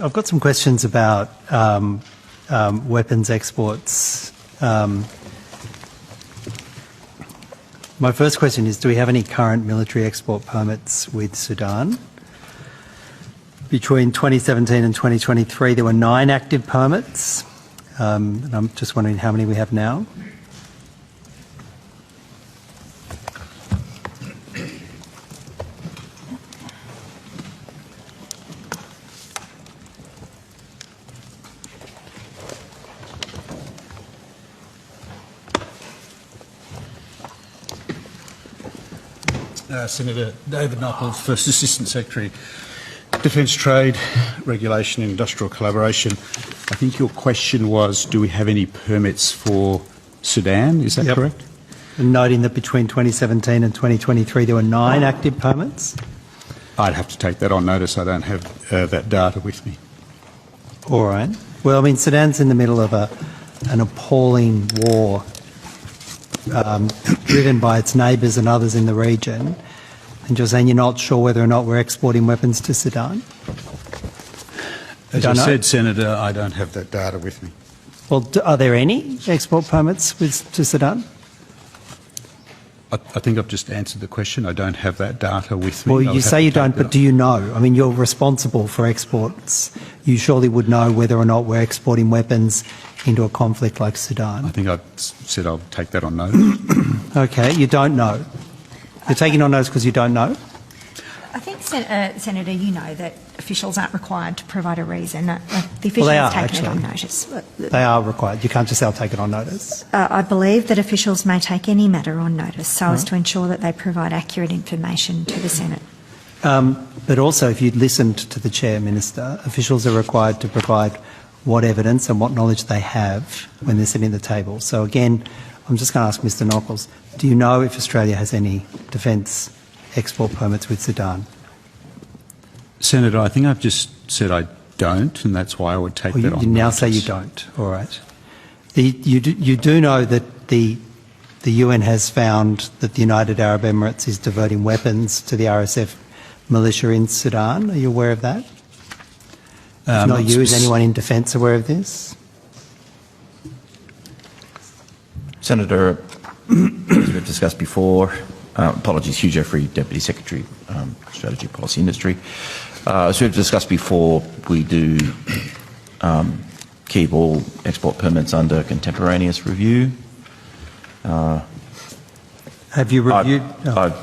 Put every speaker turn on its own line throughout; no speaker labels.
I've got some questions about weapons exports. My first question is, do we have any current military export permits with Sudan? Between 2017 and 2023, there were 9 active permits. And I'm just wondering how many we have now.
Senator David Knuckles, First Assistant Secretary, Defence Trade, Regulation and Industrial Collaboration. I think your question was, do we have any permits for Sudan? Is that correct?
And noting that between 2017 and 2023 there were 9 active permits?
I'd have to take that on notice. I don't have that data with me.
All right. Well, I mean, Sudan's in the middle of an appalling war driven by its neighbours and others in the region. And you're saying you're not sure whether or not we're exporting weapons to Sudan?
As I said, Senator, I don't have that data with me.
Well, are there any export permits to Sudan?
I think I've just answered the question. I don't have that data with me.
Well, you say you don't, but do you know? I mean, you're responsible for exports. You surely would know whether or not we're exporting weapons into a conflict like Sudan.
I think I've said I'll take that on notice.
Okay, you don't know. You're taking on notice because you don't know?
I think, Senator, you know that officials aren't required to provide a reason. The officials
Well, they are,
taken it on
actually.
notice.
They are required. You can't just say I'll take it on notice.
I believe that officials may take any matter on notice so as to ensure that they provide accurate information to the Senate.
But also, if you'd listened to the Chair, Minister, officials are required to provide what evidence and what knowledge they have when they're sitting at the table. So again, I'm just going to ask Mr Knuckles, do you know if Australia has any defence export permits with Sudan?
Senator, I think I've just said I don't, and that's why I would take that on notice.
You now say you don't. All right. You do know that the UN has found that the United Arab Emirates is diverting weapons to the RSF militia in Sudan. Are you aware of that? If not you, is anyone in defence aware of this?
Senator, as we've discussed before, apologies, Hugh Jeffrey, Deputy Secretary, Strategy, Policy, Industry. As we've discussed before, we do keep all export permits under contemporaneous review.
Have you reviewed?
I've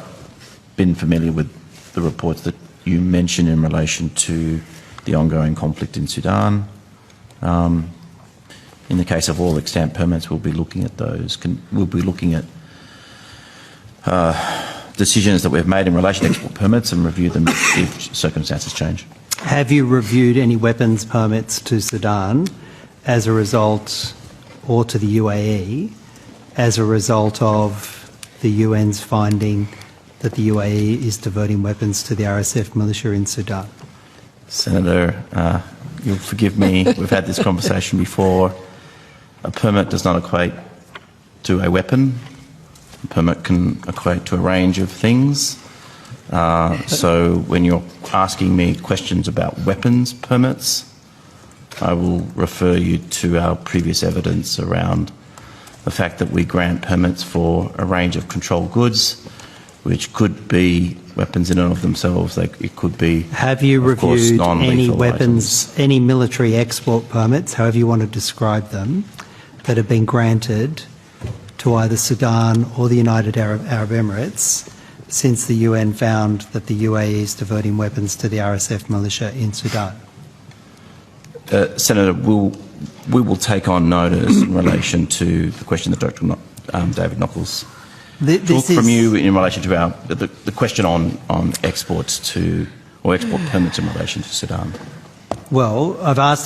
been familiar with the reports that you mentioned in relation to the ongoing conflict in Sudan. In the case of all extant permits, we'll be looking at those. We'll be looking at decisions that we've made in relation to export permits and review them if circumstances change.
Have you reviewed any weapons permits to Sudan as a result, or to the UAE, as a result of the UN's finding that the UAE is diverting weapons to the RSF militia in Sudan?
Senator, you'll forgive me, we've had this conversation before. A permit does not equate to a weapon. A permit can equate to a range of things. So when you're asking me questions about weapons permits, I will refer you to our previous evidence around the fact that we grant permits for a range of controlled goods, which could be weapons in and of themselves. It could be,
have you reviewed any weapons, any military export permits, however you want to describe them, that have been granted to either Sudan or the United Arab Emirates since the UN found that the UAE is diverting weapons to the RSF militia in Sudan?
Senator, we will take on notice in relation to the question that Dr. David Knuckles took from you in relation to the question on exports to, or export permits in relation to Sudan.
Well, I've asked